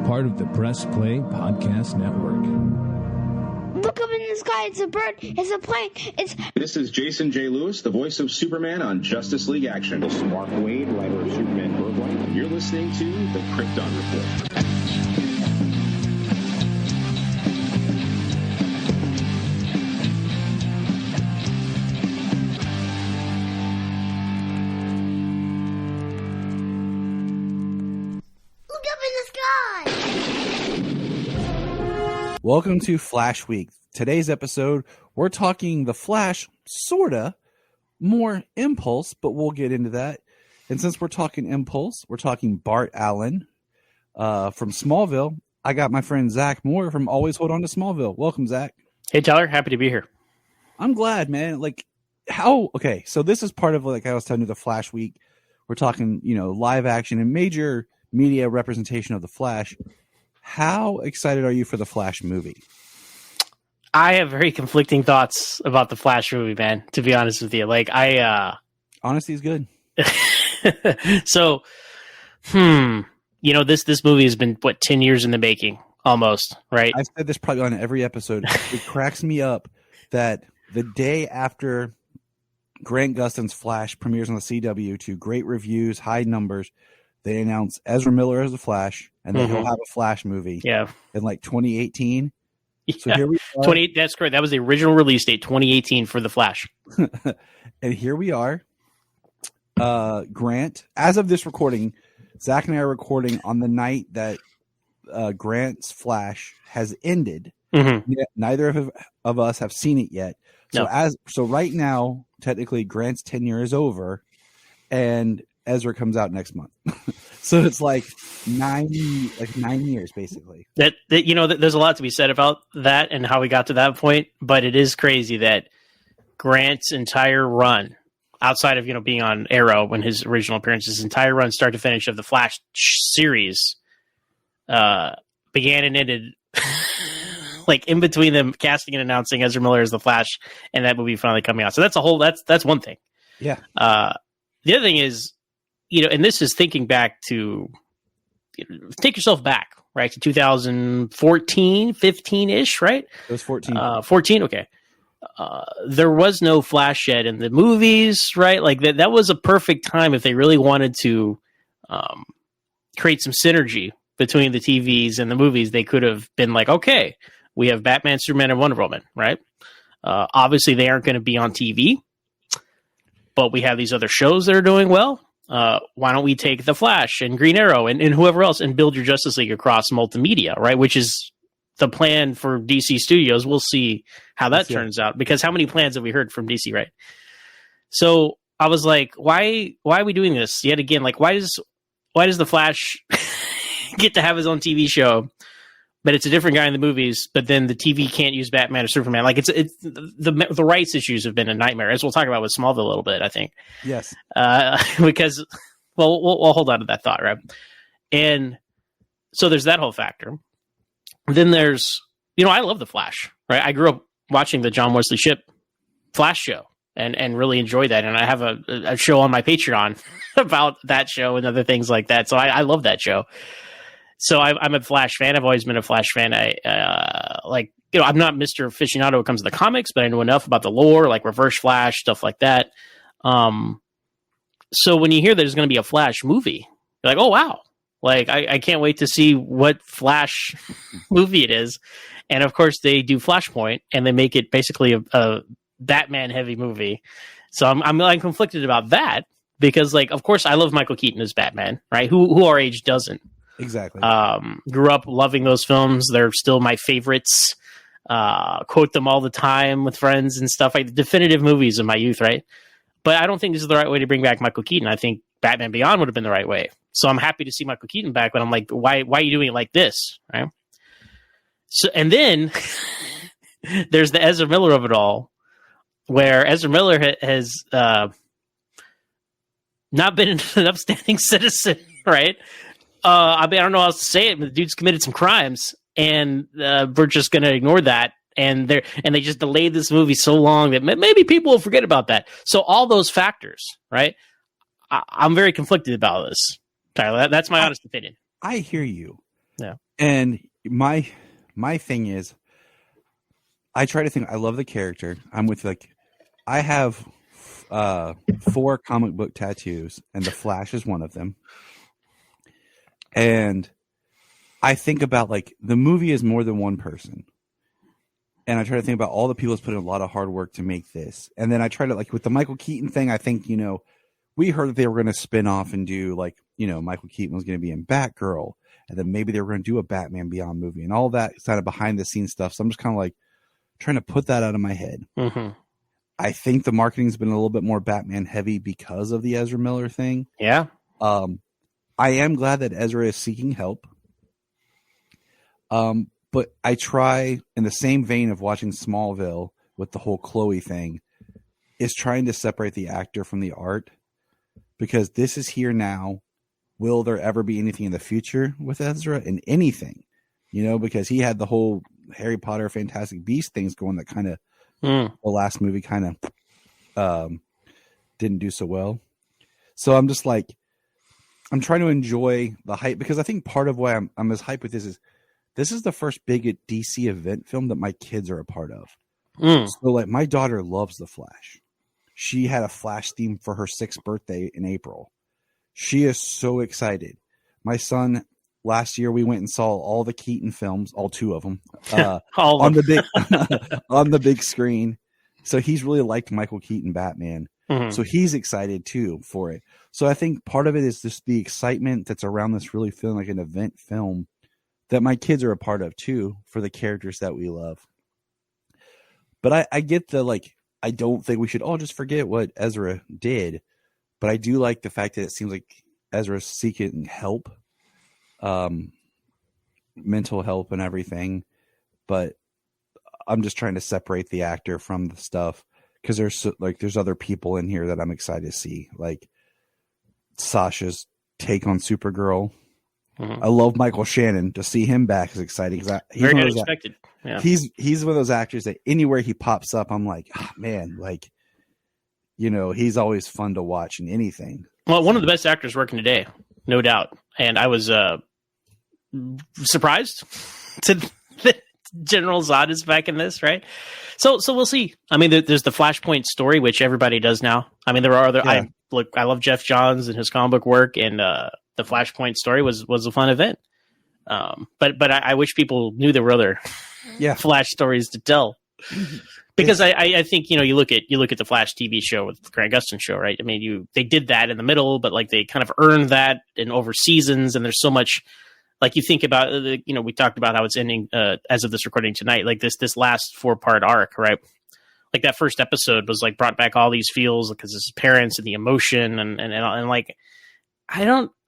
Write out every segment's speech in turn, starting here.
part of the Press Play Podcast Network. Look up in the sky, it's a bird, it's a plane, This is Jason J. Lewis, the voice of Superman on Justice League Action. This is Mark Wade, writer of Superman Birthright. You're listening to the Krypton Report. Welcome to Flash Week. Today's episode, we're talking The Flash, sorta, more Impulse, but we'll get into that. And since we're talking Impulse, we're talking Bart Allen from Smallville. I got my friend Zach Moore from Always Hold On to Smallville. Welcome, Zach. Hey, Tyler. Happy to be here. I'm glad, man. Okay, so this is part of, like I was telling you, The Flash Week. We're talking, live action and major media representation of The Flash. How excited are you for the Flash movie? I have very conflicting thoughts about the Flash movie, man, to be honest with you. Honesty is good. So, this movie has been, 10 years in the making, almost, right? I've said this probably on every episode. It cracks me up that the day after Grant Gustin's Flash premieres on the CW to great reviews, high numbers, they announce Ezra Miller as the Flash, and then he'll have a Flash movie. Yeah, in 2018. Yeah. So here we are. That's correct. That was the original release date, 2018 for the Flash. And here we are. Grant, as of this recording, Zach and I are recording on the night that Grant's Flash has ended. Mm-hmm. Neither of us have seen it yet. So No. Right now, technically, Grant's tenure is over, and Ezra comes out next month. So it's 9 years basically. There's a lot to be said about that and how we got to that point, but it is crazy that Grant's entire run, outside of being on Arrow when his original appearance, his entire run start to finish of the Flash series began and ended in between them casting and announcing Ezra Miller as the Flash and that movie finally coming out. So that's one thing. Yeah. The other thing is, and this is thinking back to, take yourself back, right, to 2014, 15-ish, right? It was 14. 14, okay. There was no Flash yet in the movies, right? That was a perfect time if they really wanted to create some synergy between the TVs and the movies. They could have been okay, we have Batman, Superman, and Wonder Woman, right? Obviously, they aren't going to be on TV, but we have these other shows that are doing well. Why don't we take the Flash and Green Arrow and whoever else and build your Justice League across multimedia, right? Which is the plan for DC Studios. We'll see how that turns out, because how many plans have we heard from DC, right? So I was like, why are we doing this yet again? Why does the Flash get to have his own TV show, but it's a different guy in the movies, but then the TV can't use Batman or Superman? It's the rights issues have been a nightmare, as we'll talk about with Smallville a little bit, I think. Yes. Because, we'll hold on to that thought, right? And so there's that whole factor. Then there's, I love the Flash, right? I grew up watching the John Wesley Shipp Flash show and really enjoyed that. And I have a show on my Patreon about that show and other things like that. So I love that show. So I'm a Flash fan. I've always been a Flash fan. I'm not Mr. Aficionado when it comes to the comics, but I know enough about the lore, Reverse Flash, stuff like that. So when you hear there's going to be a Flash movie, you're like, oh, wow. I can't wait to see what Flash movie it is. And of course they do Flashpoint and they make it basically a Batman heavy movie. So I'm conflicted about that because of course I love Michael Keaton as Batman, right? Who our age doesn't? Exactly. Grew up loving those films. They're still my favorites. Quote them all the time with friends and stuff, definitive movies of my youth, right? But I don't think this is the right way to bring back Michael Keaton. I think Batman Beyond would have been the right way. So I'm happy to see Michael Keaton back, but I'm like, why are you doing it like this, right? So, and then there's the Ezra Miller of it all, where Ezra Miller has not been an upstanding citizen, right? I don't know how else to say it, but the dude's committed some crimes, and we're just going to ignore that. And they just delayed this movie so long that maybe people will forget about that. So all those factors, right? I'm very conflicted about this, Tyler. That's my honest opinion. I hear you. Yeah. And my thing is, I try to think. I love the character. I'm with I have 4 comic book tattoos, and the Flash is one of them. And I think about the movie is more than one person. And I try to think about all the people that's put in a lot of hard work to make this. And then I try to with the Michael Keaton thing, I think, we heard that they were going to spin off and do Michael Keaton was going to be in Batgirl. And then maybe they were going to do a Batman Beyond movie and all that kind of behind the scenes stuff. So I'm just kind of trying to put that out of my head. Mm-hmm. I think the marketing's been a little bit more Batman heavy because of the Ezra Miller thing. Yeah. I am glad that Ezra is seeking help. But I try, in the same vein of watching Smallville with the whole Chloe thing, is trying to separate the actor from the art, because this is here now. Will there ever be anything in the future with Ezra in anything? Because he had the whole Harry Potter Fantastic Beasts things going that kind of the last movie kind of didn't do so well. So I'm just I'm trying to enjoy the hype, because I think part of why I'm as hyped with this is the first big DC event film that my kids are a part of. So my daughter loves the Flash. She had a Flash theme for her 6th birthday in April. She is so excited. My son, last year we went and saw all the Keaton films, all 2 of them, on the big screen. So he's really liked Michael Keaton Batman. Mm-hmm. So he's excited too for it. So I think part of it is just the excitement that's around this really feeling like an event film that my kids are a part of too, for the characters that we love. But I get I don't think we should all just forget what Ezra did, but I do like the fact that it seems like Ezra's seeking help, mental help and everything. But I'm just trying to separate the actor from the stuff, because there's other people in here that I'm excited to see, like Sasha's take on Supergirl. Mm-hmm. I love Michael Shannon. To see him back is exciting, because very unexpected. Yeah. He's one of those actors that anywhere he pops up, I'm like, oh, man, he's always fun to watch in anything. Well, one of the best actors working today, no doubt. And I was surprised that General Zod is back in this, right? So we'll see. I mean, there's the Flashpoint story, which everybody does now. I mean, there are other. Yeah. I love Jeff Johns and his comic book work, and the Flashpoint story was a fun event. But I wish people knew there were other Flash stories to tell. Because I think you look at the Flash TV show with the Grant Gustin show, right? I mean, they did that in the middle, but they kind of earned that in over seasons, and there's so much. You think about we talked about how it's ending as of this recording tonight. This last 4-part arc, right? That first episode was brought back all these feels because his parents and the emotion and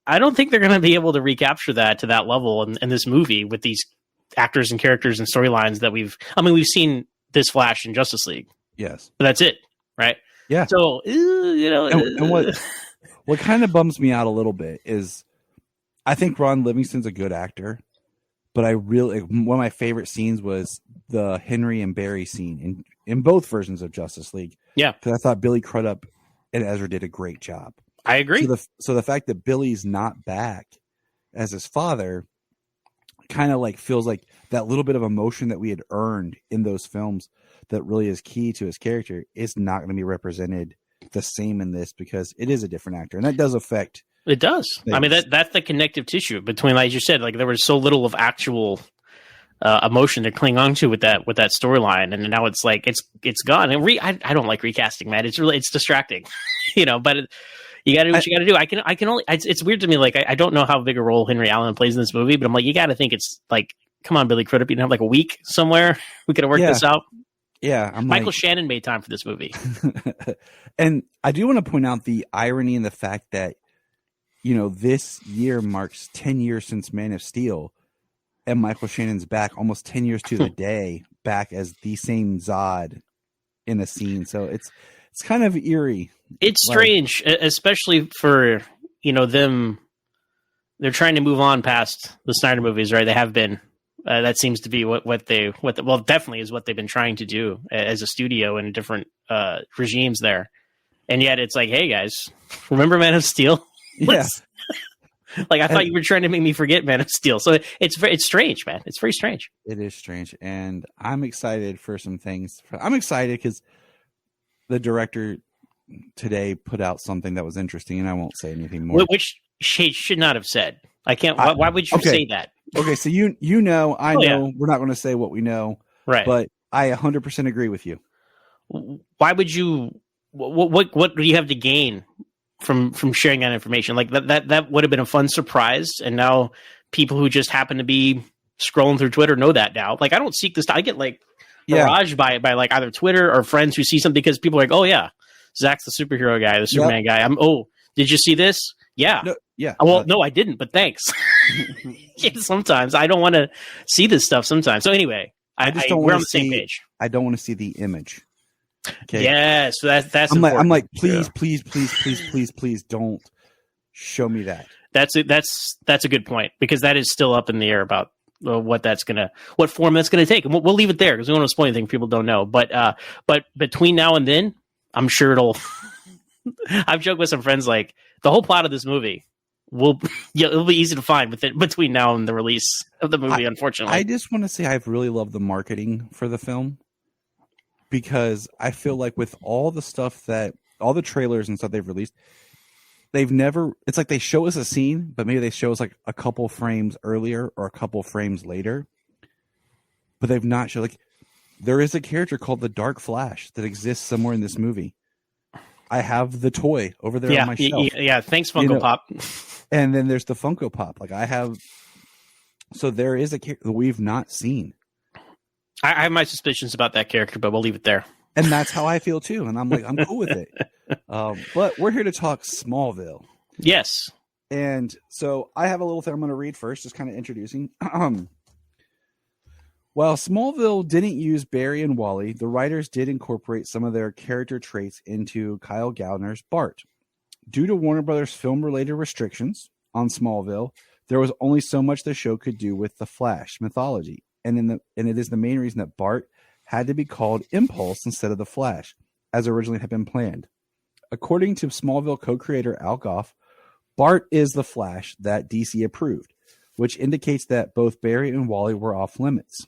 I don't think they're going to be able to recapture that to that level in this movie with these actors and characters and storylines that we've seen this Flash in Justice League. Yes. But that's it. Right. Yeah. So, and what kind of bums me out a little bit is I think Ron Livingston's a good actor, but one of my favorite scenes was the Henry and Barry scene in both versions of Justice League. Yeah. Because I thought Billy Crudup and Ezra did a great job. I agree. So the fact that Billy's not back as his father kind of feels like that little bit of emotion that we had earned in those films that really is key to his character is not going to be represented the same in this, because it is a different actor, and that does affect. It does. Things. I mean, that's the connective tissue between, like you said, there was so little of actual emotion to cling on to with that storyline, and now it's it's gone. And I don't like recasting, man. It's distracting, but. You got to do what you got to do. I can only. It's weird to me. I don't know how big a role Henry Allen plays in this movie, but I'm you got to think it's come on, Billy Crudup, you have a week somewhere. We could have worked this out. Yeah, Michael Shannon made time for this movie. And I do want to point out the irony in the fact that this year marks 10 years since Man of Steel, and Michael Shannon's back almost 10 years to the day, back as the same Zod in a scene. So it's kind of eerie. It's strange, especially for, them. They're trying to move on past the Snyder movies, right? They have been. That seems to be what definitely is what they've been trying to do as a studio in different regimes there. And yet it's hey guys, remember Man of Steel? Yeah. Like I thought you were trying to make me forget Man of Steel. So it's strange, man. It's very strange. It is strange, and I'm excited for some things. I'm excited because the director today put out something that was interesting, and I won't say anything more. Which she should not have said. I can't. Why would you say that? Okay, so I know. Yeah. We're not going to say what we know, right? But I 100% agree with you. Why would you? What do you have to gain from sharing that information? Like that would have been a fun surprise, and now people who just happen to be scrolling through Twitter know that now. Like I don't seek this. I get like barraged by like either Twitter or friends who see something because people are like, oh yeah, Zach's the superhero guy, the Superman guy. Did you see this? Yeah. No, yeah. Well, no, I didn't, but thanks. Sometimes I don't want to see this stuff sometimes. So anyway, I just don't we're on the same page. I don't want to see the image. Okay. Yeah, so that's I'm like, please don't show me that. That's a good point because that is still up in the air about what form that's gonna take, and we'll leave it there because we don't want to spoil anything people don't know. But between now and then, I'm sure it'll. I've joked with some friends like the whole plot of this movie it'll be easy to find between now and the release of the movie. Unfortunately, I just want to say I've really loved the marketing for the film because I feel like with all the stuff all the trailers and stuff they've released, it's like they show us a scene, but maybe they show us like a couple frames earlier or a couple frames later, but they've not shown like there is a character called the Dark Flash that exists somewhere in this movie. I have the toy over there on my shelf. Yeah, thanks, Funko Pop. And then there's the Funko Pop. Like so there is a character that we've not seen. I have my suspicions about that character, but we'll leave it there. And that's how I feel too. And I'm like, I'm cool with it. But we're here to talk Smallville. Yes. And so I have a little thing I'm going to read first, just kind of introducing. While Smallville didn't use Barry and Wally, the writers did incorporate some of their character traits into Kyle Gallner's Bart. Due to Warner Brothers film-related restrictions on Smallville, there was only so much the show could do with the Flash mythology, and it is the main reason that Bart had to be called Impulse instead of the Flash, as originally had been planned. According to Smallville co-creator Al Goff, Bart is the Flash that DC approved, which indicates that both Barry and Wally were off limits.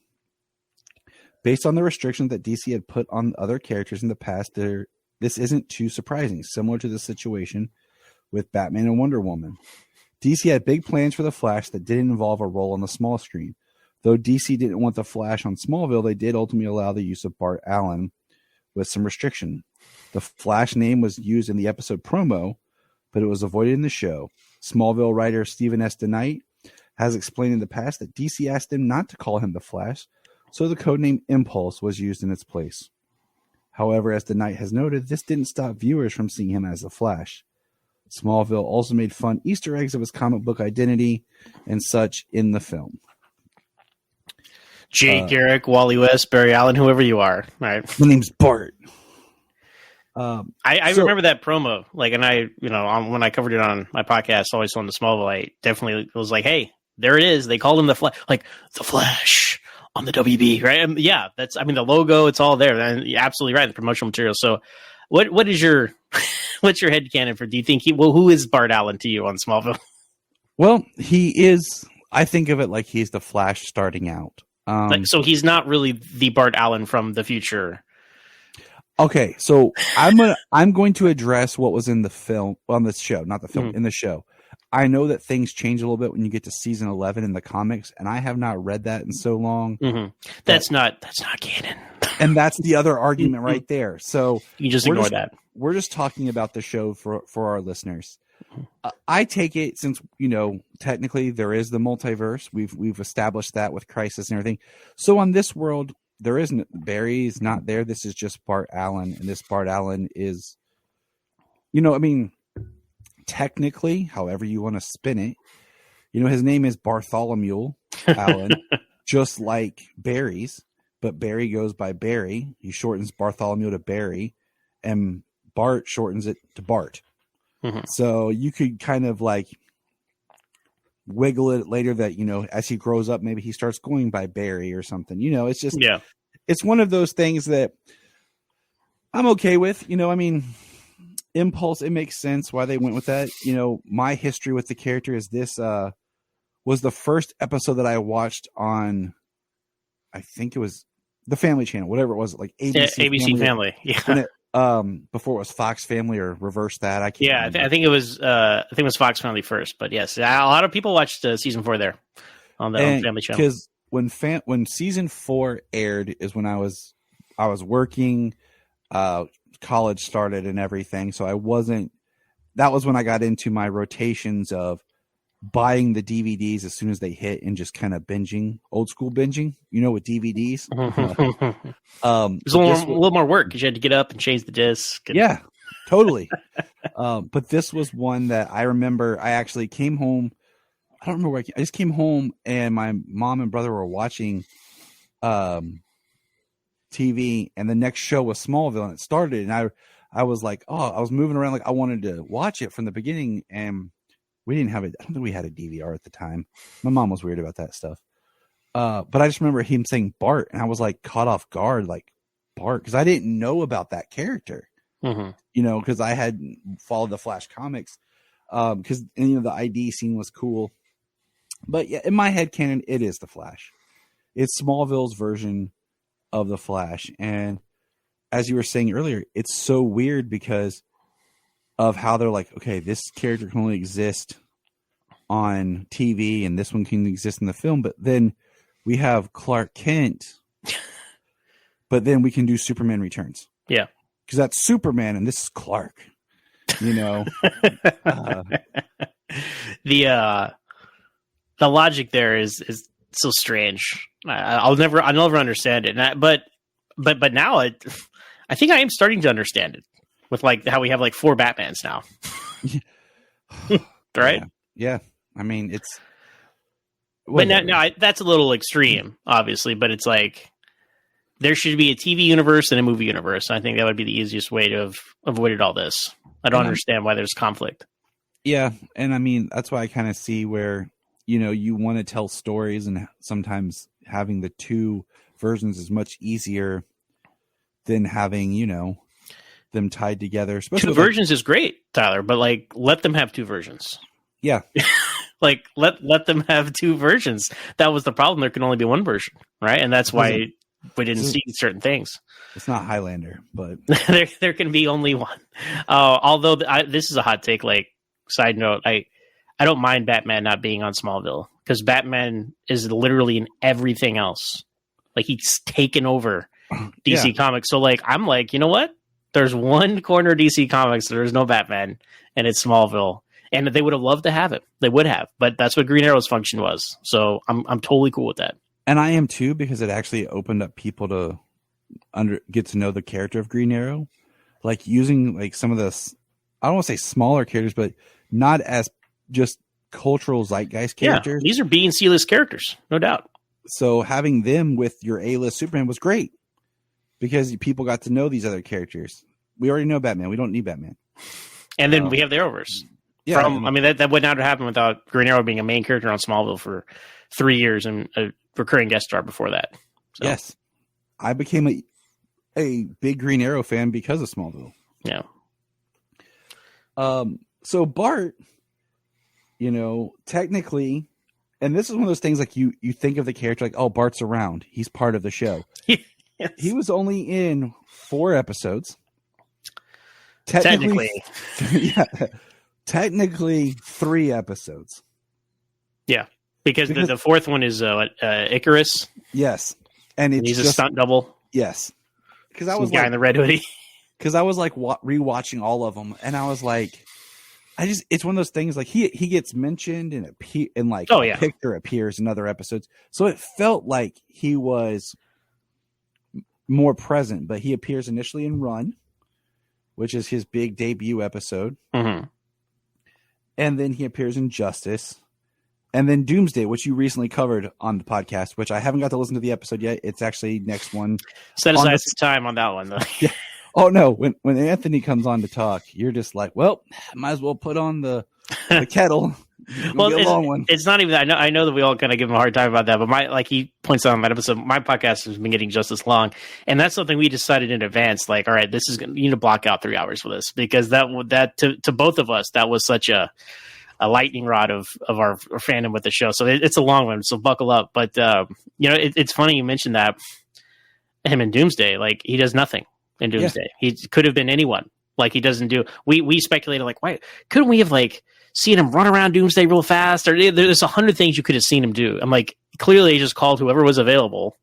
Based on the restrictions that DC had put on other characters in the past, this isn't too surprising, similar to the situation with Batman and Wonder Woman. DC had big plans for the Flash that didn't involve a role on the small screen. Though DC didn't want the Flash on Smallville, they did ultimately allow the use of Bart Allen with some restriction. The Flash name was used in the episode promo, but it was avoided in the show. Smallville writer Stephen S. DeKnight has explained in the past that DC asked him not to call him the Flash, so the codename Impulse was used in its place. However, as DeKnight has noted, this didn't stop viewers from seeing him as the Flash. Smallville also made fun Easter eggs of his comic book identity and such in the film. Jake, Eric, Wally West, Barry Allen, whoever you are. All right. My name's Bart. I remember that promo, like, and I, when I covered it on my podcast, always on the Smallville, I definitely was like, hey, there it is. They called him the Flash, like the Flash on the WB, right? And yeah, the logo, it's all there. And you're absolutely right, the promotional material. So what is your, what's your headcanon for, do you think who is Bart Allen to you on Smallville? Well, he is, I think of it like he's the Flash starting out. So he's not really the Bart Allen from the future. Okay, so I'm going to address what was in the film on this show, not the film, in the show. I know that things change a little bit when you get to season 11 in the comics, and I have not read that in so long. Mm-hmm. That's not canon. And that's the other argument right there. So you just ignore that. We're just talking about the show for our listeners. I take it since, technically there is the multiverse. We've established that with Crisis and everything. So on this world, there isn't Barry's not there. This is just Bart Allen, and this Bart Allen is, technically, however you want to spin it, his name is Bartholomew Allen, just like Barry's, but Barry goes by Barry. He shortens Bartholomew to Barry, and Bart shortens it to Bart. Mm-hmm. So you could kind of like wiggle it later that, as he grows up, maybe he starts going by Barry or something. It's just, it's one of those things that I'm okay with. Impulse, it makes sense why they went with that. My history with the character is this was the first episode that I watched on, I think it was the Family Channel, whatever it was, like ABC Family. Yeah. When it, before it was Fox Family or reverse that. I can't. I think it was. I think it was Fox Family first, but yes, a lot of people watched season 4 there on the Family Channel. Because when season 4 aired is when I was working, college started and everything, so I wasn't. That was when I got into my rotations of buying the DVDs as soon as they hit and just kind of binging, old school binging, with DVDs. It was a little more work because you had to get up and change the disc. Yeah, totally. But this was one that I remember. I actually came home. I don't remember where I just came home and my mom and brother were watching TV, and the next show was Smallville, and it started, and I was like, I was moving around like I wanted to watch it from the beginning, and we didn't have it. I don't think we had a DVR at the time. My mom was weird about that stuff. But I just remember him saying Bart, and I was like caught off guard, like Bart, because I didn't know about that character. Because I had followed the Flash comics. Because the ID scene was cool. But yeah, in my head canon, it is the Flash. It's Smallville's version of the Flash, and as you were saying earlier, it's so weird because of how they're like, okay, this character can only exist on TV and this one can exist in the film, but then we have Clark Kent, but then we can do Superman Returns. Yeah. Because that's Superman and this is Clark. The logic there is so strange. I'll never understand it. But now I think I am starting to understand it with like how we have like 4 Batmans now. Right? Yeah. I mean, it's. But now that's a little extreme, obviously. But it's like there should be a TV universe and a movie universe. I think that would be the easiest way to have avoided all this. I don't understand why there's conflict. Yeah, and I mean that's why I kind of see where you want to tell stories, and sometimes having the 2 versions is much easier than having them tied together. 2 versions is great, Tyler, but like let them have 2 versions. Yeah. Like let them have 2 versions. That was the problem. There can only be 1 version, right? And that's why we didn't see certain things. It's not Highlander, but there can be only 1. Although this is a hot take. Like side note, I don't mind Batman not being on Smallville because Batman is literally in everything else. Like he's taken over DC Comics. So like I'm like, you know what? There's one corner of DC Comics there's no Batman, and it's Smallville. And they would have loved to have it. They would have, but that's what Green Arrow's function was. So I'm totally cool with that. And I am too, because it actually opened up people to get to know the character of Green Arrow, like using like some of the, I don't want to say smaller characters, but not as just cultural zeitgeist characters. Yeah, these are B and C list characters, no doubt. So having them with your A-list Superman was great because people got to know these other characters. We already know Batman. We don't need Batman. And then we have the Arrowverse. Yeah, I mean, that would not have happened without Green Arrow being a main character on Smallville for 3 years and a recurring guest star before that. So. Yes. I became a big Green Arrow fan because of Smallville. Yeah. So Bart, technically, and this is one of those things like you think of the character like, oh, Bart's around. He's part of the show. Yes. He was only in 4 episodes. Technically. Yeah. Technically 3 episodes. Yeah. Because the 4th one is Icarus. Yes. And he's a stunt double. Yes. Because I was guy in the red hoodie. Because I was like rewatching all of them, and I was like, it's one of those things like he gets mentioned and a picture appears in other episodes, so it felt like he was more present. But he appears initially in Run, which is his big debut episode, and then he appears in Justice, and then Doomsday, which you recently covered on the podcast, which I haven't got to listen to the episode yet. It's actually next one. Set aside some time on that one, though. Yeah. Oh no! When Anthony comes on to talk, you're just like, well, might as well put on the kettle Well, Be a long one. it's not even. I know that we all kind of give him a hard time about that, but like he points out on that episode, my podcast has been getting just as long, and that's something we decided in advance. Like, all right, this is you need to block out 3 hours for this because that to both of us that was such a lightning rod of our fandom with the show. So it's a long one, so buckle up. But it's funny you mentioned that him in Doomsday, like he does nothing in Doomsday. Yeah. He could have been anyone. Like he doesn't do. We speculated like, why couldn't we have like seen him run around Doomsday real fast? Or there's 100 things you could have seen him do. I'm like, clearly he just called whoever was available.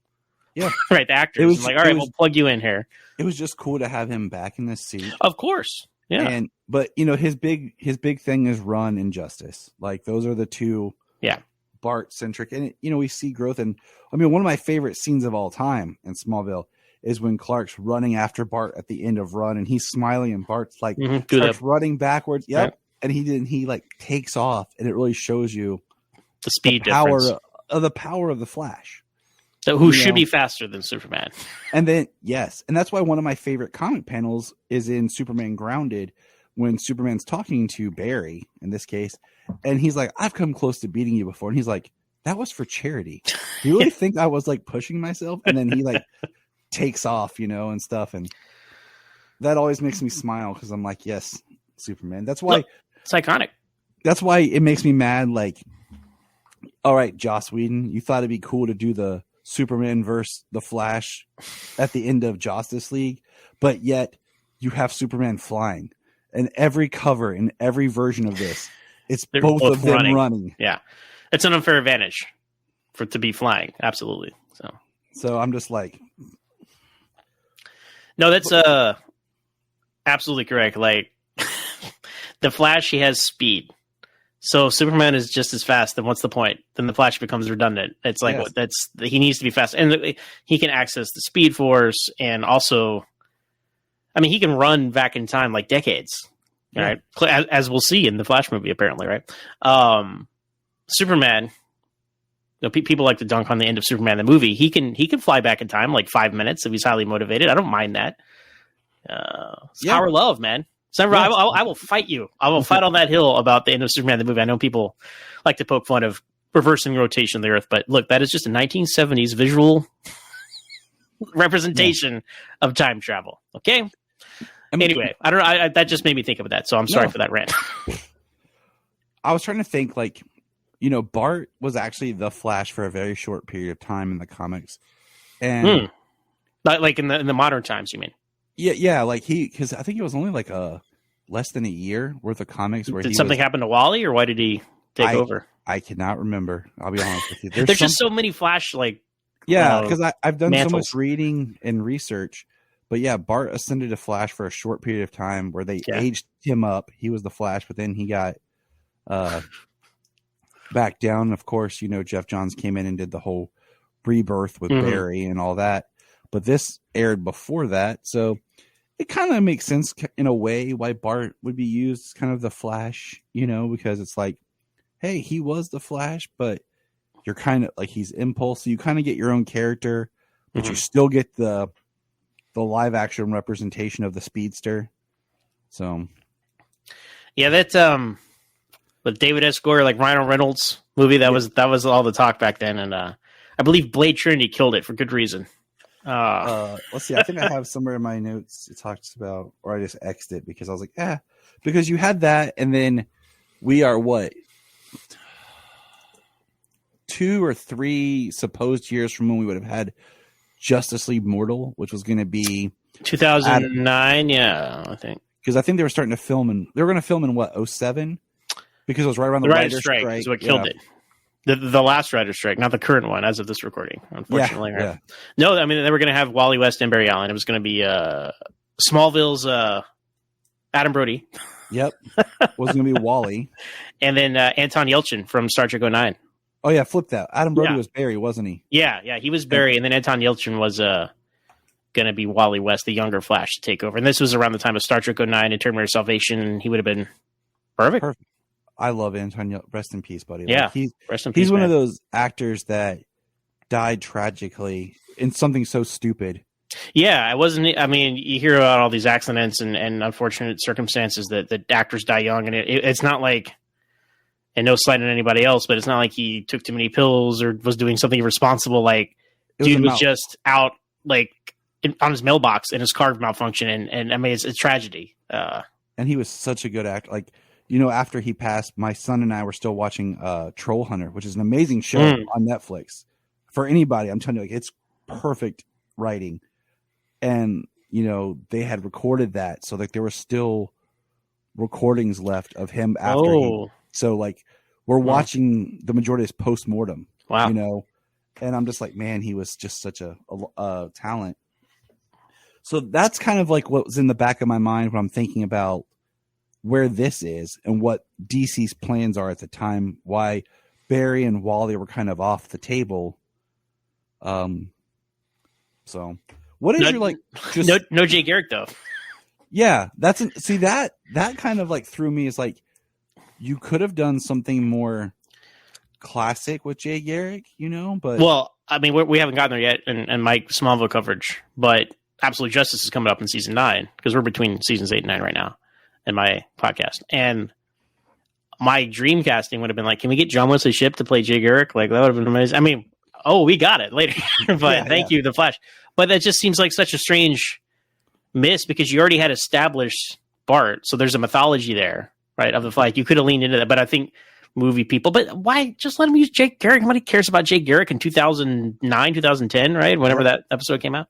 Yeah, right. The actors. I'm like, all right, we'll plug you in here. It was just cool to have him back in this seat. Of course. Yeah. But his big thing is Run and Justice. Like those are the two. Yeah. Bart centric, and we see growth. And I mean, one of my favorite scenes of all time in Smallville is when Clark's running after Bart at the end of Run, and he's smiling, and Bart's like starts running backwards. Yep. And he like takes off, and it really shows you the speed difference. The power of the Flash. So who should be faster than Superman? And then and that's why one of my favorite comic panels is in Superman Grounded, when Superman's talking to Barry in this case, and he's like, "I've come close to beating you before," and he's like, "That was for charity. Do you really think I was like pushing myself?" And then he like takes off, and stuff, and that always makes me smile because I'm like, yes, Superman. That's why it's iconic. That's why it makes me mad. Like, all right, Joss Whedon, you thought it'd be cool to do the Superman versus the Flash at the end of Justice League, but yet you have Superman flying, and every cover in every version of this, it's both of them running. Yeah, it's an unfair advantage for it to be flying. Absolutely. So I'm just like. No, that's absolutely correct. Like the Flash, he has speed. So if Superman is just as fast, then what's the point? Then the Flash becomes redundant. It's like he needs to be fast, and he can access the Speed Force, and also, I mean, he can run back in time like decades, right? As we'll see in the Flash movie, apparently, right? Superman. People like to dunk on the end of Superman the movie. He can fly back in time like 5 minutes if he's highly motivated. I don't mind that. It's power of love, man. So I will fight you. I will fight on that hill about the end of Superman the movie. I know people like to poke fun of reversing rotation of the Earth, but look, that is just a 1970s visual representation of time travel. Okay. Anyway, I don't know. That just made me think of that. So I'm sorry for that rant. I was trying to think like. Bart was actually the Flash for a very short period of time in the comics, and like in the modern times, you mean? Yeah, like because I think it was only like less than a year worth of comics. Where did something happen to Wally, or why did he take over? I cannot remember. I'll be honest with you. There's just so many Flash because I've done mantles. so much reading and research. But yeah, Bart ascended to Flash for a short period of time where they aged him up. He was the Flash, but then he got back down. Of course, Jeff Johns came in and did the whole rebirth with Barry and all that. But this aired before that, so it kind of makes sense in a way why Bart would be used as kind of the Flash, because it's like, hey, he was the Flash, but you're kind of like he's Impulse, so you kind of get your own character, but you still get the live action representation of the Speedster. So, yeah, that with David S. Goyer, like Ryan Reynolds movie, that was all the talk back then, and I believe Blade Trinity killed it for good reason. Let's see. I think I have somewhere in my notes it talks about, or I just X'd it because I was like, because you had that, and then we are what 2 or 3 supposed years from when we would have had Justice League Mortal, which was going to be 2009. Yeah, I think because I think they were starting to film they were going to film in what 2007 because it was right around the writer's strike. Is what killed it. The last writer's strike, not the current one, as of this recording, unfortunately. Yeah, right? Yeah. No, I mean, they were going to have Wally West and Barry Allen. It was going to be Smallville's Adam Brody. Yep. Was going to be Wally. And then Anton Yelchin from Star Trek 09. Oh, yeah, flip that. Adam Brody was Barry, wasn't he? Yeah, he was Barry, and then Anton Yelchin was going to be Wally West, the younger Flash, to take over. And this was around the time of Star Trek 09 and Terminator Salvation, and he would have been perfect. I love Anton. Rest in peace, buddy. Yeah, rest in peace. He's one of those actors that died tragically in something so stupid. Yeah, it wasn't. I mean, you hear about all these accidents and unfortunate circumstances that actors die young, and it's not like and no slight on anybody else, but it's not like he took too many pills or was doing something irresponsible. Like, dude was just out like on his mailbox and his car malfunctioned, and I mean it's a tragedy. And he was such a good actor. Like, you know, after he passed, my son and I were still watching Troll Hunter, which is an amazing show on Netflix. For anybody, I'm telling you, like, it's perfect writing. And, you know, they had recorded that, so like there were still recordings left of him after so like we're watching the majority of his post-mortem. Wow. You know, and I'm just like, man, he was just such a talent. So that's kind of like what was in the back of my mind when I'm thinking about where this is and what DC's plans are at the time, why Barry and Wally were kind of off the table. So what is your like just no Jay Garrick though? Yeah, see that kind of like threw me as like you could have done something more classic with Jay Garrick, you know, but well, I mean we haven't gotten there yet in my Smallville coverage, but Absolute Justice is coming up in season 9 because we're between seasons 8 and 9 right now in my podcast. And my dream casting would have been like, can we get John Wesley Shipp to play Jay Garrick? Like that would have been amazing. I mean, we got it later, but thank you, The Flash. But that just seems like such a strange miss because you already had established Bart, so there's a mythology there, right? Of the Flash, you could have leaned into that, but I think movie people. But why just let him use Jay Garrick? Nobody cares about Jay Garrick in 2009, 2010, right? Whenever that episode came out.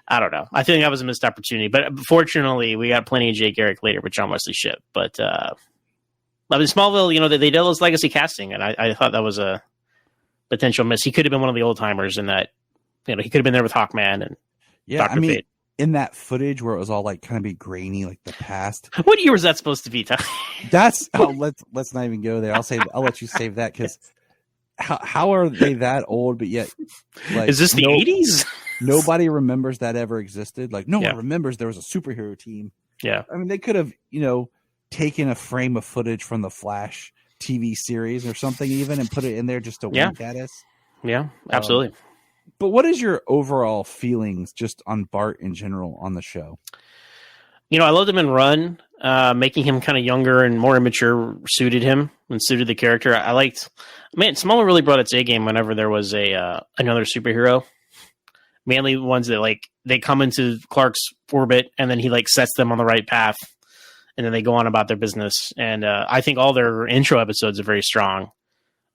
I don't know. I think that was a missed opportunity, but fortunately, we got plenty of Jay Garrick later with John Wesley Shipp. But I mean, Smallville, you know, they did all this legacy casting, and I thought that was a potential miss. He could have been one of the old timers in that. You know, he could have been there with Hawkman and Dr. Fate. In that footage where it was all like kind of be grainy, like the past. What year was that supposed to be, Tom? That's let's not even go there. I'll let you save that because how are they that old? But yet, like, is this the 80s? Nobody remembers that ever existed. Like no one remembers there was a superhero team. Yeah, I mean they could have taken a frame of footage from the Flash TV series or something even and put it in there just to wink at us. Yeah, absolutely. But what is your overall feelings just on Bart in general on the show? You know, I loved him in Run. Making him kind of younger and more immature suited him and suited the character. I liked, man, Smallville really brought its A game whenever there was another superhero. Mainly ones that like they come into Clark's orbit and then he like sets them on the right path and then they go on about their business. And I think all their intro episodes are very strong.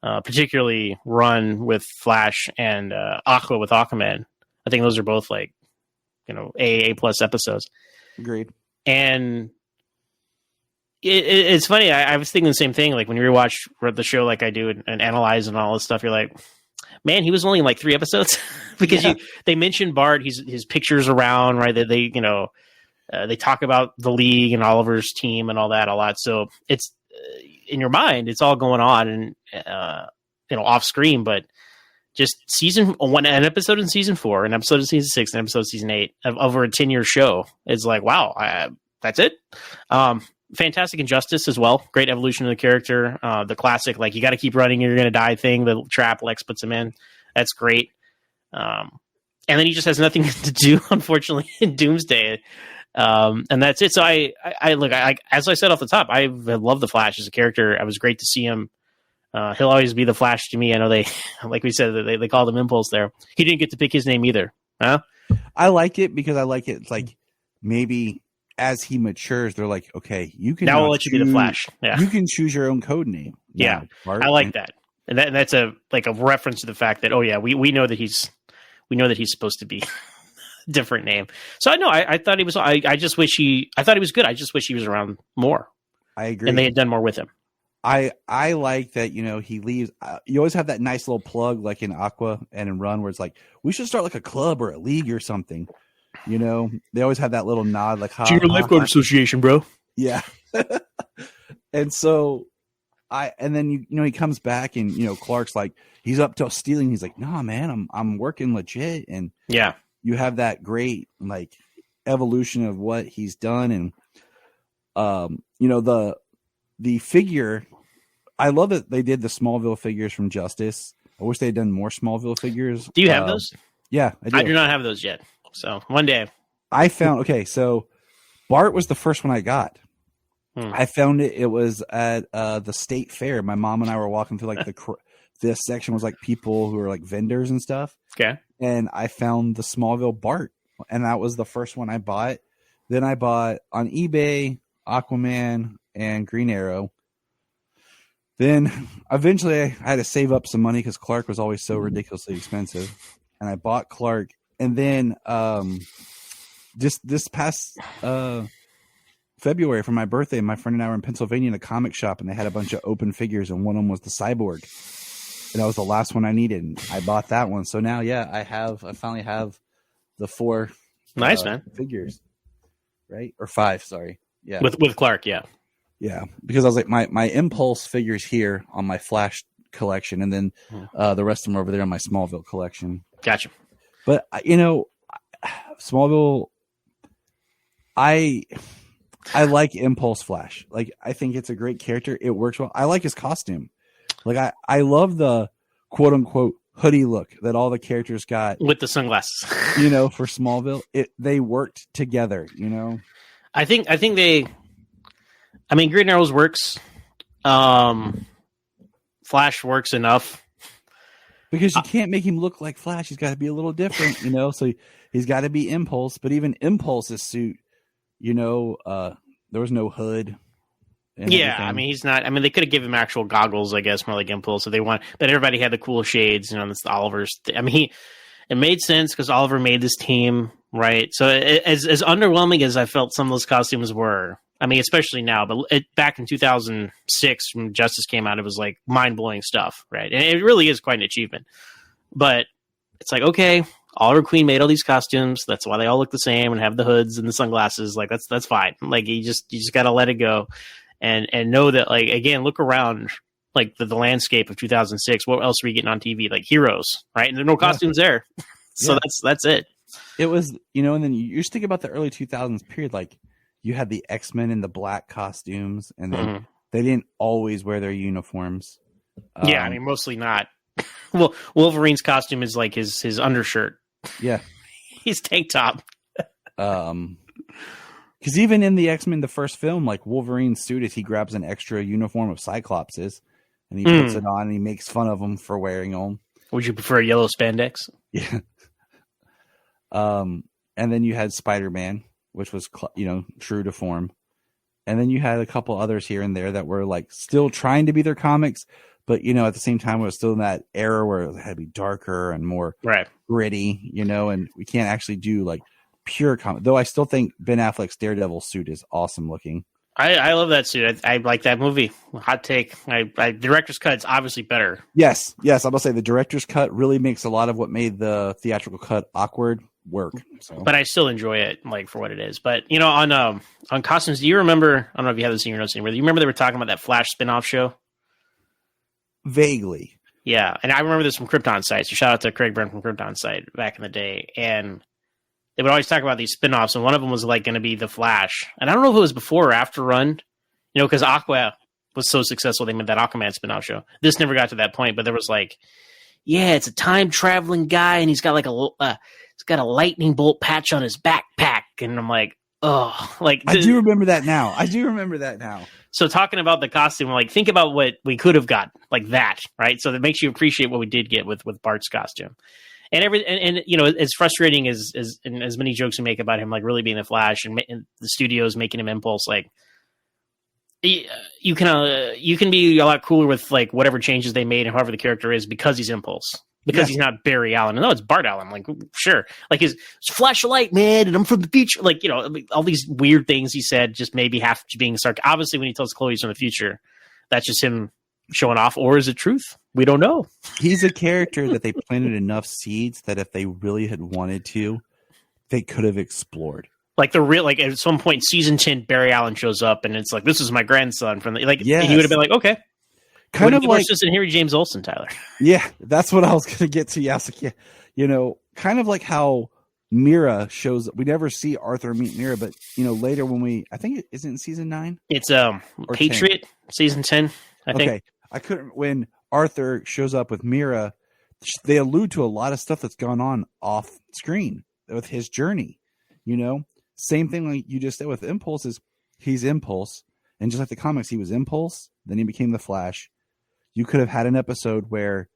Particularly Run with Flash and Aqua with Aquaman. I think those are both like, A plus episodes. Agreed. And it's funny. I was thinking the same thing. Like when you rewatch the show, like I do, and analyze and all this stuff, you're like, man, he was only in like 3 episodes because they mentioned Bart. His pictures around, right? That they talk about the league and Oliver's team and all that a lot. So it's in your mind, it's all going on and off screen, but just season 1, an episode in season 4, an episode in season 6, an episode in season 8 of over a 10-year show. It's like, wow, that's it. Fantastic Injustice as well. Great evolution of the character. The classic, like you got to keep running, you're going to die thing. The trap Lex puts him in. That's great. And then he just has nothing to do, unfortunately, in Doomsday. And that's it. So I as I said off the top, I love the Flash as a character. It was great to see him. He'll always be the Flash to me. I know they, like we said, they called him Impulse there. He didn't get to pick his name either. Huh? I like it because I like it. It's like maybe as he matures, they're like, okay, you can now we'll let you be the Flash. Yeah, you can choose your own code name. Yeah, I like that, and that's a reference to the fact that we know that he's supposed to be a different name. So I know I thought he was. I just wish I thought he was good. I just wish he was around more. I agree, and they had done more with him. I like that, he leaves. You always have that nice little plug like in Aqua and in Run where it's like, we should start like a club or a league or something. They always have that little nod like, Junior Lifeguard Association, bro. Yeah. And so and then, he comes back and, Clark's like, he's up to stealing. He's like, nah, man, I'm working legit. And yeah, you have that great like evolution of what he's done. And, the figure, I love that they did the Smallville figures from Justice. I wish they had done more Smallville figures. Do you have those? Yeah, I do not have those yet. So one day. I found, so Bart was the first one I got. I found it. It was at the state fair. My mom and I were walking through like this section was like people who are like vendors and stuff. Okay. And I found the Smallville Bart, and that was the first one I bought. Then I bought on eBay Aquaman and Green Arrow. Then eventually I had to save up some money because Clark was always so ridiculously expensive, and I bought Clark. And then just this past February for my birthday, my friend and I were in Pennsylvania in a comic shop, and they had a bunch of open figures, and one of them was the Cyborg. And that was the last one I needed. And I bought that one. So now, yeah, I finally have the 4 nice man figures, right? Or 5, sorry. Yeah. With Clark, yeah. Yeah. Because I was like, my Impulse figures here on my Flash collection, and then the rest of them are over there on my Smallville collection. Gotcha. But, Smallville, I like Impulse Flash. Like, I think it's a great character. It works well. I like his costume. Like, I love the quote unquote hoodie look that all the characters got with the sunglasses, for Smallville. They worked together, I think Green Arrow's works. Flash works enough. Because you can't make him look like Flash. He's got to be a little different, so he's got to be Impulse. But even Impulse's suit, there was no hood. Yeah, everything. He's not. They could have given him actual goggles, I guess, more like Impulse if they want. But everybody had the cool shades. That's the Oliver's. It made sense because Oliver made this team, right? So as underwhelming as I felt some of those costumes were, especially now, but back in 2006 when Justice came out, it was like mind blowing stuff, right? And it really is quite an achievement. But it's like, okay, Oliver Queen made all these costumes. That's why they all look the same and have the hoods and the sunglasses. Like that's fine. Like you just got to let it go. And know that, like, again, look around, like the landscape of 2006. What else are we getting on TV? Like Heroes, right? And there are no costumes there, so that's it. It was, and then you just think about the early 2000s period. Like you had the X-Men in the black costumes, and then they didn't always wear their uniforms. Mostly not. Well, Wolverine's costume is like his undershirt. Yeah, his tank top. Because even in the X-Men, the first film, like Wolverine's suit is he grabs an extra uniform of Cyclops's and he puts it on and he makes fun of them for wearing them. Would you prefer yellow spandex? Yeah. And then you had Spider-Man, which was, true to form. And then you had a couple others here and there that were like still trying to be their comics, but, at the same time, it was still in that era where it had to be darker and more gritty, and we can't actually do like pure comic, though I still think Ben Affleck's Daredevil suit is awesome looking. I love that suit. I like that movie. Hot take. Director's cut is obviously better. Yes. I'm gonna say the director's cut really makes a lot of what made the theatrical cut awkward work. So. But I still enjoy it, like for what it is. But on costumes, do you remember? I don't know if you have this in your notes anywhere. Do you remember they were talking about that Flash spinoff show? Vaguely. Yeah, and I remember this from Krypton Site. So shout out to Craig Byrne from Krypton Site back in the day, and they would always talk about these spinoffs, and one of them was like going to be the Flash. And I don't know if it was before or after Run, because Aqua was so successful, they made that Aquaman spinoff show. This never got to that point, but there was like, it's a time traveling guy, and he's got like he's got a lightning bolt patch on his backpack, and I'm like, oh, like I do remember that now. So talking about the costume, like think about what we could have got like that, right? So that makes you appreciate what we did get with Bart's costume. And as frustrating as many jokes we make about him, like really being the Flash and the studios making him Impulse, like you can be a lot cooler with like whatever changes they made and however the character is because he's Impulse, because he's not Barry Allen. No, it's Bart Allen. Like sure, like his flash of light, man, and I'm from the future. Like all these weird things he said, just maybe half being sarcastic. Obviously, when he tells Chloe he's from the future, that's just him showing off, or is it truth? We don't know. He's a character that they planted enough seeds that if they really had wanted to, they could have explored. Like at some point, season 10, Barry Allen shows up, and it's like, this is my grandson from he would have been like, okay, kind of like just in Harry James Olsen, Tyler. Yeah, that's what I was going to get to. Yeah, kind of like how Mira shows up. We never see Arthur meet Mira, but later when I think it isn't in season 9. It's Patriot 10. Season 10. I think. Okay, I couldn't when Arthur shows up with Mira. They allude to a lot of stuff that's gone on off screen with his journey. Same thing like you just said with Impulse is he's Impulse, And just like the comics, he was Impulse, then he became the Flash. You could have had an episode where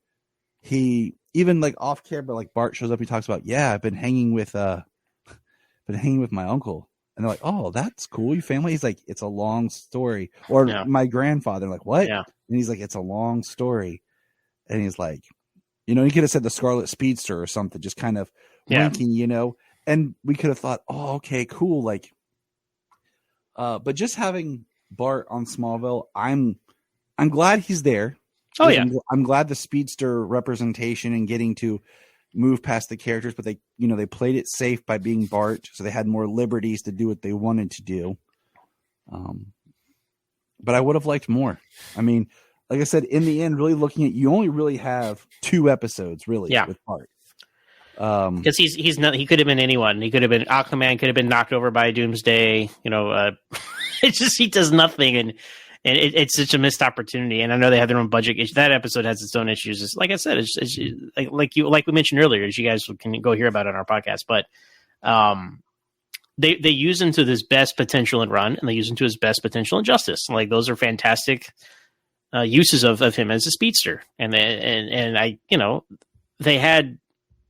he, even like off camera, like Bart shows up, he talks about, yeah, I've been hanging with my uncle. And they're like, oh, that's cool. Your family? He's like, it's a long story. Or my grandfather. Like, what? Yeah. And he's like, it's a long story. And he's like, you know, he could have said the Scarlet Speedster or something, just kind of winking, you know. And we could have thought, oh, okay, cool. Like, but just having Bart on Smallville, I'm glad he's there. Oh yeah, I'm glad the Speedster representation and getting to move past the characters, but they played it safe by being Bart, so they had more liberties to do what they wanted to do. But I would have liked more. I mean, like I said, in the end, really looking at, you only really have 2 episodes really with Bart. Because he could have been anyone. He could have been Aquaman. Could have been knocked over by Doomsday. You know, it's just he does nothing, and it's such a missed opportunity. And I know they have their own budget. That episode has its own issues. It's, like I said, it's like we mentioned earlier, as you guys can go hear about it on our podcast. But they use him to his best potential in Run, and they use him to his best potential in Justice. Like, those are fantastic uses of him as a speedster. And I, you know, they had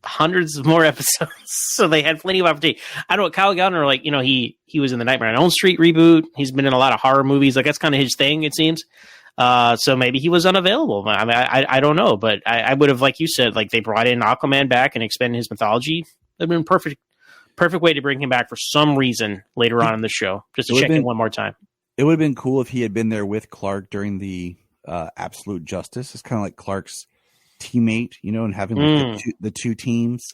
hundreds of more episodes, so they had plenty of opportunity. I don't know, Kyle Gallner, like, you know, he was in the Nightmare on Elm Street reboot. He's been in a lot of horror movies. Like, that's kind of his thing, it seems. So maybe he was unavailable. I mean, I don't know, but I would have, like you said, like, they brought in Aquaman back and expanded his mythology. It'd been perfect way to bring him back for some reason later on in the show, just to check in one more time. It would have been cool if he had been there with Clark during the Absolute Justice. It's kind of like Clark's teammate, you know, and having like the two teams.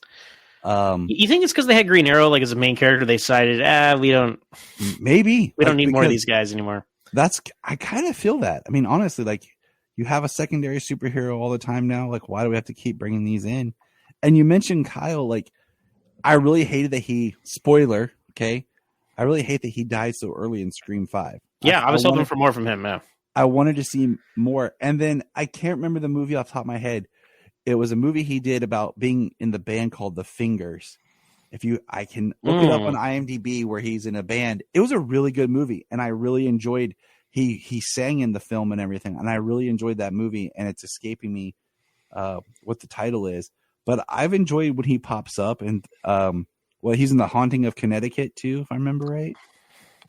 You think it's because they had Green Arrow like as a main character? They decided, we don't need more of these guys anymore. I kind of feel that. I mean, honestly, like, you have a secondary superhero all the time now. Like, why do we have to keep bringing these in? And you mentioned Kyle. Like, I really hated that spoiler. Okay, I really hate that he died so early in Scream 5. Yeah, I was hoping for more from him. Yeah. I wanted to see more. And then I can't remember the movie off the top of my head. It was a movie he did about being in the band called The Fingers. I can look it up on IMDb, where he's in a band. It was a really good movie, and I really enjoyed. He sang in the film and everything, and I really enjoyed that movie. And it's escaping me what the title is, but I've enjoyed when he pops up. And he's in The Haunting of Connecticut too, if I remember right.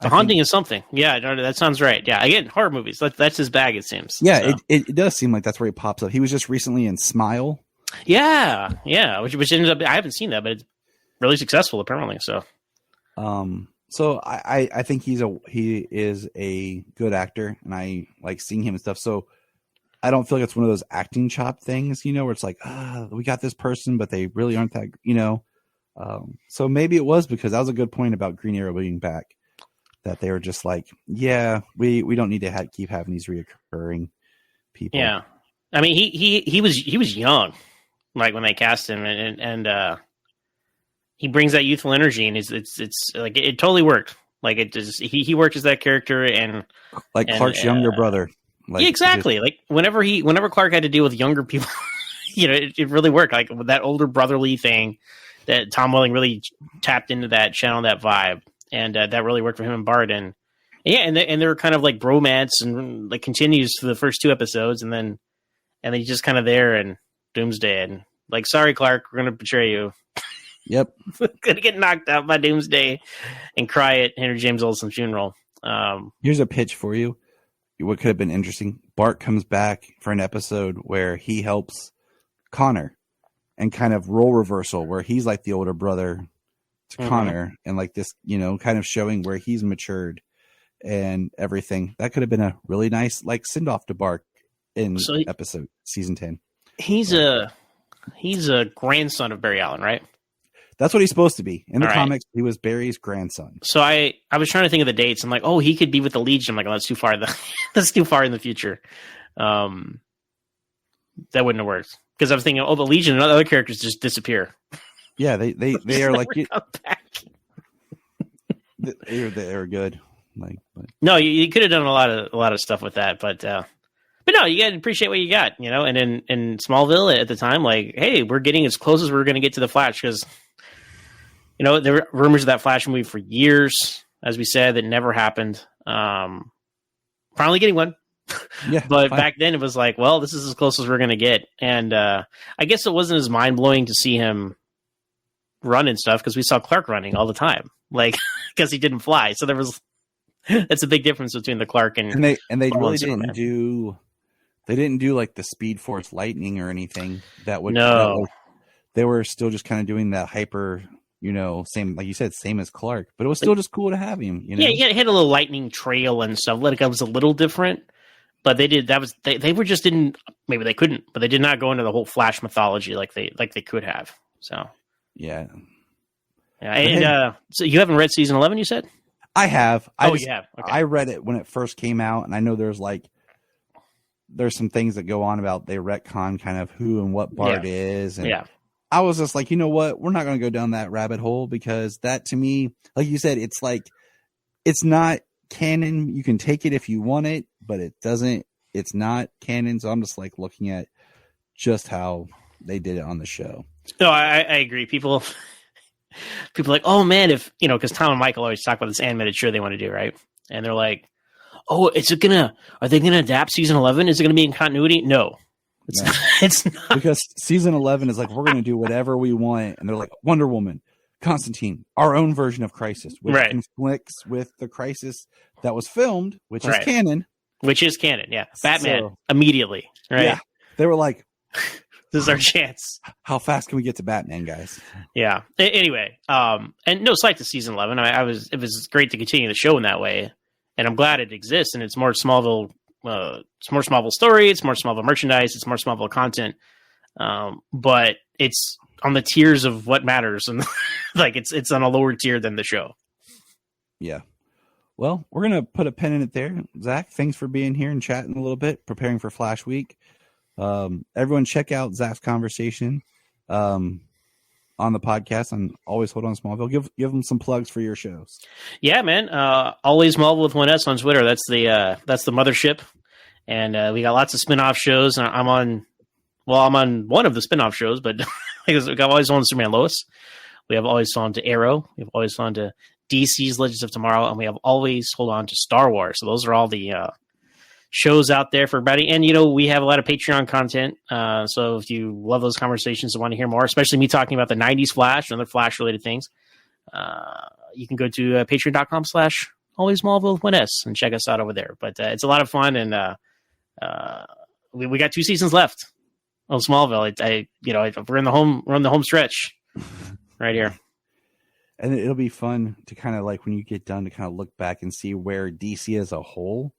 The Haunting is something. Yeah, that sounds right. Yeah, again, horror movies. That's his bag, it seems. Yeah, so. It does seem like that's where he pops up. He was just recently in Smile. Yeah, which ended up, I haven't seen that, but it's really successful apparently. So, so I think he is a good actor, and I like seeing him and stuff. So I don't feel like it's one of those acting chop things, you know, where it's like, we got this person, but they really aren't that, you know. So maybe it was because that was a good point about Green Arrow being back. That they were just like, yeah, we don't need to keep having these reoccurring people. Yeah, I mean, he was young, like, when they cast him, and he brings that youthful energy, and it's like it totally worked. Like, it just he worked as that character, and like Clark's younger brother. Like, yeah, exactly. Like whenever Clark had to deal with younger people, you know, it really worked. Like, with that older brotherly thing, that Tom Welling really tapped into that, channeled that vibe. And that really worked for him and Bart, and they're kind of like bromance, and like continues for the first 2 episodes, and then he's just kind of there, and Doomsday, and like, sorry, Clark, we're gonna betray you. Yep, gonna get knocked out by Doomsday, and cry at Henry James Olsen's funeral. Here's a pitch for you. What could have been interesting: Bart comes back for an episode where he helps Connor, and kind of role reversal, where he's like the older brother to Connor, and like this, you know, kind of showing where he's matured and everything. That could have been a really nice, like, send off to Bart in episode season 10. He's a grandson of Barry Allen, right? That's what he's supposed to be in the comics. He was Barry's grandson. So I was trying to think of the dates. I'm like, oh, he could be with the Legion. I'm like, oh, that's too far. That's too far in the future. That wouldn't have worked, because I was thinking, oh, the Legion and other characters just disappear. Yeah, they are like they are good. Like, but. No, you could have done a lot of stuff with that, but no, you got to appreciate what you got, you know. And in Smallville at the time, like, hey, we're getting as close as we're going to get to the Flash, because, you know, there were rumors of that Flash movie for years, as we said, that never happened. finally getting one. Yeah, But fine. back then it was like, well, this is as close as we're going to get. And I guess it wasn't as mind-blowing to see him run and stuff because we saw Clark running all the time, like because he didn't fly. So there was that's a big difference between the Clark and they Marvel really and Superman. didn't do like the Speed Force Lightning or anything that would No. they were still just kind of doing that hyper, same, like you said, same as Clark, but it was still just cool to have him, Yeah, he had a little lightning trail and stuff. Like it was a little different, but they were just didn't, maybe they couldn't, but they did not go into the whole Flash mythology like they could have. So yeah. And so you haven't read season 11, you said? I have. You have. Okay. I read it when it first came out, and I know there's some things that go on about they retcon kind of who and what Bart is, and I was just like, you know what, we're not going to go down that rabbit hole because that to me, like you said, it's like it's not canon. You can take it if you want it, but it doesn't. It's not canon. So I'm just like looking at just how they did it on the show. No, I agree. People are like, oh man, if because Tom and Michael always talk about this animated show they want to do, right? And they're like, oh, are they gonna adapt season 11? Is it gonna be in continuity? No. It's not. Because season 11 is like, we're going to do whatever we want. And they're like, Wonder Woman, Constantine, our own version of Crisis, which conflicts with the Crisis that was filmed, which is canon. Which is canon, yeah. Batman, immediately, right? Yeah. They were like, this is our chance. How fast can we get to Batman, guys? Yeah. Anyway, and no slight to season 11. It was great to continue the show in that way. And I'm glad it exists, and it's more Smallville. It's more Smallville story. It's more Smallville merchandise. It's more Smallville content. But it's on the tiers of what matters, and like it's on a lower tier than the show. Yeah. Well, we're gonna put a pin in it there. Zach, thanks for being here and chatting a little bit, preparing for Flash Week. Everyone, check out Zach's conversation on the podcast on Always Hold On Smallville. Give them some plugs for your shows. Yeah, man. Always Smallville with 1S on Twitter. That's the mothership. And we got lots of spin-off shows. I'm on one of the spin-off shows, but because we got Always on Superman Lois. We have Always on to Arrow. We have Always on to DC's Legends of Tomorrow, and we have Always Hold On to Star Wars. So those are all the shows out there for everybody. And, we have a lot of Patreon content. So if you love those conversations and want to hear more, especially me talking about the 90s Flash and other Flash-related things, you can go to patreon.com/Always Smallville with 1S and check us out over there. But it's a lot of fun, and we got 2 seasons left of Smallville. We're in the home stretch right here. And it'll be fun to kind of like when you get done to kind of look back and see where DC as a whole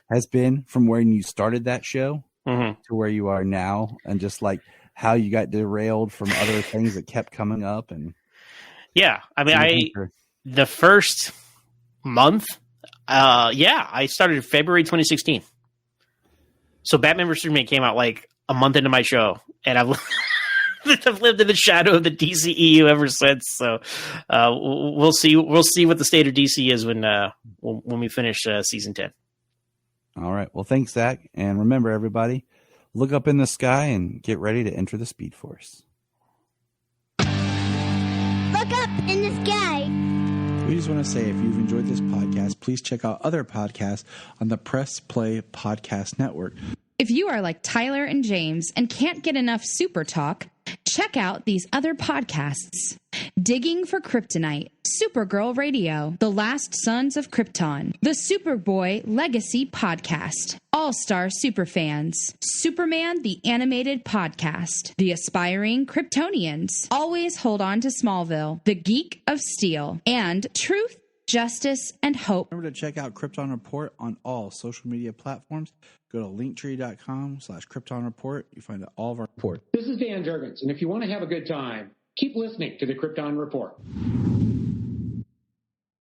has been from when you started that show to where you are now, and just like how you got derailed from other things that kept coming up. And yeah, I mean, the first month, I started in February 2016. So Batman vs Superman came out like a month into my show, and I've lived in the shadow of the DCEU ever since. So we'll see what the state of DC is when we finish season 10. All right. Well, thanks, Zach. And remember, everybody, look up in the sky and get ready to enter the Speed Force. Look up in the sky. We just want to say, if you've enjoyed this podcast, please check out other podcasts on the Press Play Podcast Network. If you are like Tyler and James and can't get enough super talk, check out these other podcasts. Digging for Kryptonite, Supergirl Radio, The Last Sons of Krypton, The Superboy Legacy Podcast, All-Star Superfans, Superman the Animated Podcast, The Aspiring Kryptonians, Always Hold On to Smallville, The Geek of Steel, and Truth, Justice, and Hope. Remember to check out Krypton Report on all social media platforms. Go to linktree.com/Krypton Report. You find all of our reports. This is Dan Jurgens, and if you want to have a good time, keep listening to the Krypton Report.